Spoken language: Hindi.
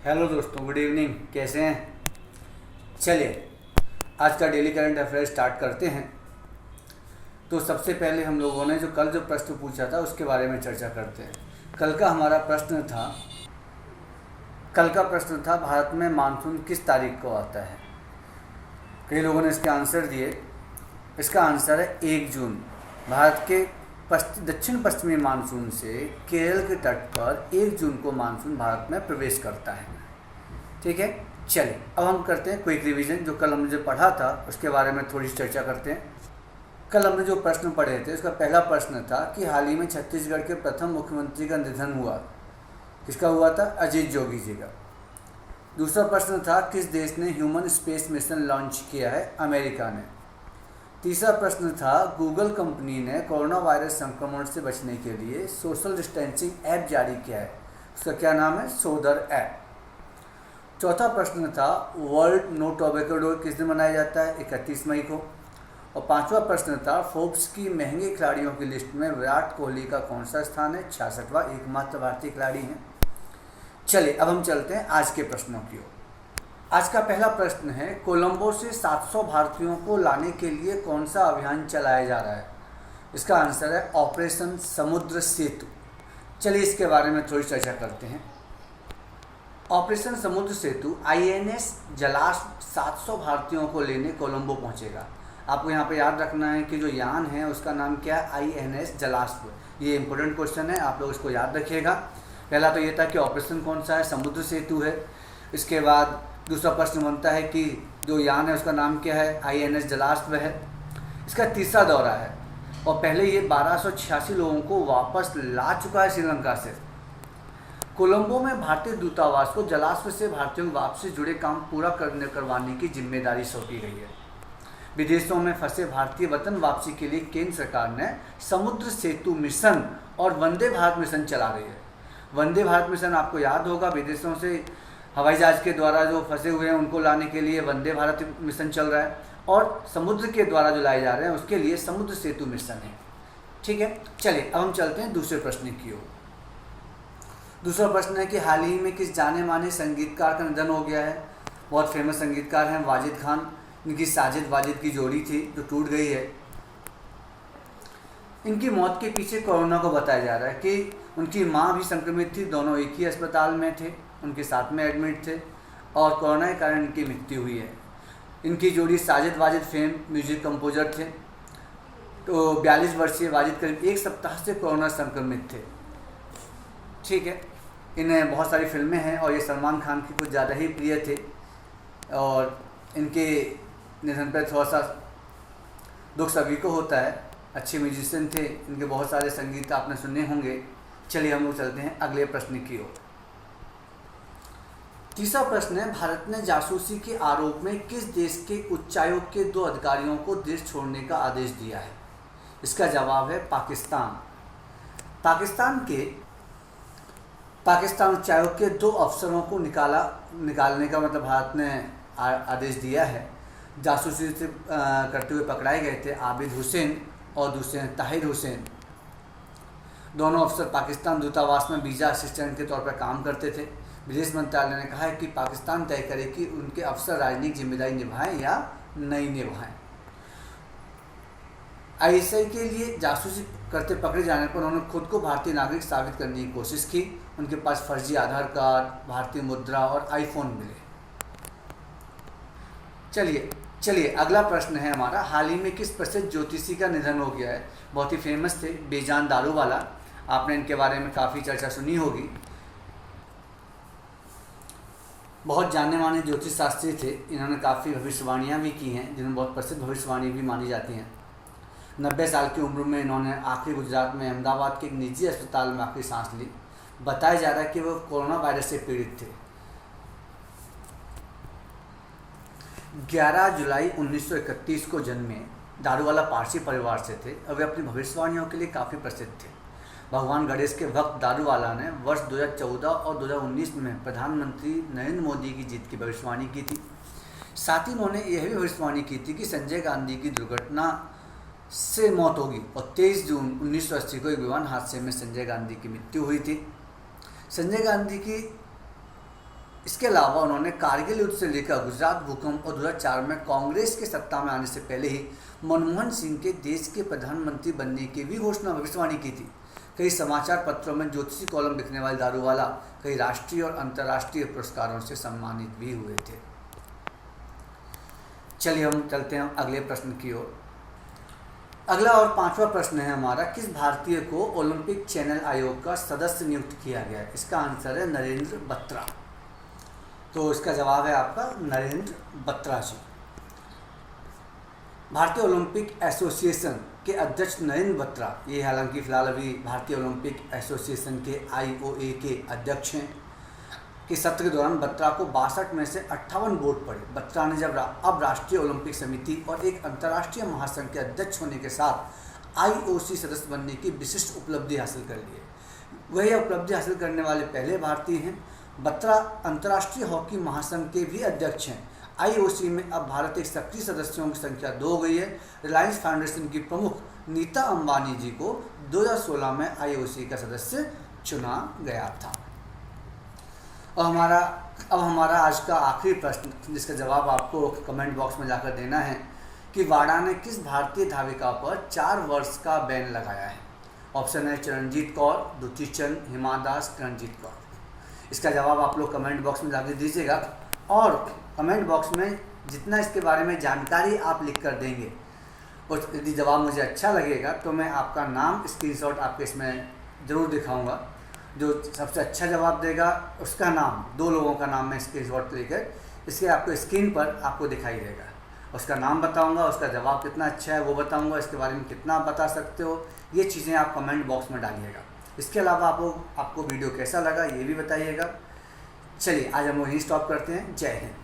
हेलो दोस्तों, गुड इवनिंग। कैसे हैं? चलिए आज का डेली करंट अफेयर स्टार्ट करते हैं। तो सबसे पहले हम लोगों ने जो कल प्रश्न पूछा था उसके बारे में चर्चा करते हैं। कल का हमारा प्रश्न था भारत में मानसून किस तारीख को आता है। कई लोगों ने इसके आंसर दिए। इसका आंसर है 1 जून। भारत के दक्षिण पश्चिमी मानसून से केरल के तट पर 1 जून को मानसून भारत में प्रवेश करता है। ठीक है, चलिए अब हम करते हैं क्विक रिवीजन। जो कल हमने जो पढ़ा था उसके बारे में थोड़ी चर्चा करते हैं। कल हमने जो प्रश्न पढ़े थे उसका पहला प्रश्न था कि हाल ही में छत्तीसगढ़ के प्रथम मुख्यमंत्री का निधन हुआ। किसका हुआ था? अजीत जोगी जी का। दूसरा प्रश्न था किस देश ने ह्यूमन स्पेस मिशन लॉन्च किया है? अमेरिका ने। तीसरा प्रश्न था गूगल कंपनी ने कोरोना वायरस संक्रमण से बचने के लिए सोशल डिस्टेंसिंग ऐप जारी किया है। उसका क्या नाम है? सोदर ऐप। चौथा प्रश्न था वर्ल्ड नो टोबैको डे किस दिन मनाया जाता है? 31 मई को। और पांचवा प्रश्न था फोर्ब्स की महंगे खिलाड़ियों की लिस्ट में विराट कोहली का कौन सा स्थान है? 66वां, एकमात्र भारतीय खिलाड़ी हैं। चलिए अब हम चलते हैं आज के प्रश्नों की ओर। आज का पहला प्रश्न है कोलंबो से 700 भारतीयों को लाने के लिए कौन सा अभियान चलाया जा रहा है? इसका आंसर है ऑपरेशन समुद्र सेतु। चलिए इसके बारे में थोड़ी चर्चा करते हैं। ऑपरेशन समुद्र सेतु INS जलाश्व 700 भारतीयों को लेने कोलंबो पहुंचेगा। आपको यहाँ पे याद रखना है कि जो यान है उसका नाम क्या है? INS जलाश्व। ये इंपॉर्टेंट क्वेश्चन है, आप लोग इसको याद रखिएगा। पहला तो ये था कि ऑपरेशन कौन सा है? समुद्र सेतु है। इसके बाद दूसरा प्रश्न बनता है कि जो यान है उसका नाम क्या है? INS जलाश्व है। इसका तीसरा दौरा है और पहले ये 1286 लोगों को वापस ला चुका है श्रीलंका से। कोलंबो में भारतीय दूतावास को जलाश्व से भारतीयों की वापसी जुड़े काम पूरा करवाने की जिम्मेदारी सौंपी गई है। विदेशों में फंसे भारतीय वतन वापसी के लिए केंद्र सरकार ने समुद्र सेतु मिशन और वंदे भारत मिशन चला रही है। वंदे भारत मिशन आपको याद होगा, विदेशों से हवाई जहाज के द्वारा जो फंसे हुए हैं उनको लाने के लिए वंदे भारत मिशन चल रहा है, और समुद्र के द्वारा जो लाए जा रहे हैं उसके लिए समुद्र सेतु मिशन है। ठीक है, चलिए अब हम चलते हैं दूसरे प्रश्न की ओर। दूसरा प्रश्न है कि हाल ही में किस जाने माने संगीतकार का निधन हो गया है? बहुत फेमस संगीतकार हैं वाजिद खान। इनकी साजिद वाजिद की जोड़ी थी जो टूट गई है। इनकी मौत के पीछे कोरोना को बताया जा रहा है कि उनकी मां भी संक्रमित थी, दोनों एक ही अस्पताल में थे, उनके साथ में एडमिट थे और कोरोना के कारण इनकी मृत्यु हुई है। इनकी जोड़ी Sajid Wajid fame music composer थे। तो 42 वर्षीय वाजिद करीब एक सप्ताह से कोरोना संक्रमित थे। ठीक है, इन्हें बहुत सारी फिल्में हैं और ये सलमान खान की कुछ ज़्यादा ही प्रिय थे और इनके निधन पर थोड़ा सा दुख सभी को होता है। अच्छे म्यूजिशियन थे, इनके बहुत सारे संगीत आपने सुने होंगे। चलिए हम लोग चलते हैं अगले प्रश्न की ओर। तीसरा प्रश्न है भारत ने जासूसी के आरोप में किस देश के उच्चायोग के 2 अधिकारियों को देश छोड़ने का आदेश दिया है? इसका जवाब है पाकिस्तान। पाकिस्तान उच्चायोग के 2 अफसरों को निकालने का मतलब भारत ने आदेश दिया है। जासूसी से करते हुए पकड़ाए गए थे आबिद हुसैन और दूसरे हैं ताहिर हुसैन। दोनों अफसर पाकिस्तान दूतावास में वीज़ा असिस्टेंट के तौर पर काम करते थे। विदेश मंत्रालय ने कहा है कि पाकिस्तान तय करे कि उनके अफसर राजनीतिक जिम्मेदारी निभाएं या नहीं निभाएं। ISI के लिए जासूसी करते पकड़े जाने पर उन्होंने खुद को भारतीय नागरिक साबित करने की कोशिश की। उनके पास फर्जी आधार कार्ड, भारतीय मुद्रा और आईफोन मिले। चलिए अगला प्रश्न है हमारा, हाल ही में किस प्रसिद्ध ज्योतिषी का निधन हो गया है? बहुत ही फेमस थे, बेजान दारूवाला। आपने इनके बारे में काफ़ी चर्चा सुनी होगी। बहुत जाने माने ज्योतिष शास्त्री थे। इन्होंने काफ़ी भविष्यवाणियाँ भी की हैं जिन्होंने बहुत प्रसिद्ध भविष्यवाणी भी मानी जाती हैं। 90 साल की उम्र में इन्होंने आखिरी गुजरात में अहमदाबाद के एक निजी अस्पताल में आखिरी सांस ली। बताया जा रहा है कि वो कोरोना वायरस से पीड़ित थे। 11 जुलाई 1931 को जन्मे, दारूवाला पारसी परिवार से थे और वे अपनी भविष्यवाणियों के लिए काफ़ी प्रसिद्ध थे। भगवान गणेश के भक्त दारूवाला ने वर्ष 2014 और 2019 में प्रधानमंत्री नरेंद्र मोदी की जीत की भविष्यवाणी की थी। साथ ही उन्होंने यह भी भविष्यवाणी की थी कि संजय गांधी की दुर्घटना से मौत होगी और 23 जून 1980 को एक विमान हादसे में संजय गांधी की मृत्यु हुई थी। संजय गांधी की इसके अलावा उन्होंने कारगिल युद्ध से लेकर गुजरात भूकंप और 2004 में कांग्रेस के सत्ता में आने से पहले ही मनमोहन सिंह के देश के प्रधानमंत्री बनने की भी घोषणा भविष्यवाणी की थी। कई समाचार पत्रों में ज्योतिषी कॉलम लिखने वाले दारूवाला कई राष्ट्रीय और अंतर्राष्ट्रीय पुरस्कारों से सम्मानित भी हुए थे। चलिए हम चलते हैं अगले प्रश्न की ओर। अगला और 5वां प्रश्न है हमारा, किस भारतीय को ओलंपिक चैनल आयोग का सदस्य नियुक्त किया गया है? इसका आंसर है नरेंद्र बत्रा। तो इसका जवाब है आपका नरेंद्र बत्रा जी। भारतीय ओलंपिक एसोसिएशन के अध्यक्ष नरेंद्र बत्रा, ये हालांकि फ़िलहाल अभी भारतीय ओलंपिक एसोसिएशन के IOA के अध्यक्ष हैं, के सत्र के दौरान बत्रा को 62 में से 58 वोट पड़े। बत्रा ने जब अब राष्ट्रीय ओलंपिक समिति और एक अंतर्राष्ट्रीय महासंघ के अध्यक्ष होने के साथ IOC सदस्य बनने की विशिष्ट उपलब्धि हासिल कर ली है। वह यह उपलब्धि हासिल करने वाले पहले भारतीय हैं। बत्रा अंतर्राष्ट्रीय हॉकी महासंघ के भी अध्यक्ष हैं। IOC में अब भारत एक सक्रिय सदस्यों की संख्या 2 हो गई है। रिलायंस फाउंडेशन की प्रमुख नीता अंबानी जी को 2016 में IOC का सदस्य चुना गया था। अब हमारा आज का आखिरी प्रश्न, जिसका जवाब आपको कमेंट बॉक्स में जाकर देना है, कि वाडा ने किस भारतीय धाविका पर 4 वर्ष का बैन लगाया है? ऑप्शन है चरणजीत कौर, दुती चंद, हिमा दास, किरणजीत कौर। इसका जवाब आप लोग कमेंट बॉक्स में जाकर दीजिएगा, और कमेंट बॉक्स में जितना इसके बारे में जानकारी आप लिख कर देंगे, और यदि जवाब मुझे अच्छा लगेगा तो मैं आपका नाम स्क्रीनशॉट आपके इसमें ज़रूर दिखाऊंगा। जो सबसे अच्छा जवाब देगा उसका नाम, 2 लोगों का नाम मैं स्क्रीनशॉट लेकर इसके आपको स्क्रीन पर आपको दिखाई देगा। उसका नाम बताऊंगा, उसका जवाब कितना अच्छा है वो बताऊंगा, इसके बारे में कितना आप बता सकते हो, ये चीज़ें आप कमेंट बॉक्स में डालिएगा। इसके अलावा आपको वीडियो कैसा लगा ये भी बताइएगा। चलिए आज हम वहीं स्टॉप करते हैं। जय हिंद।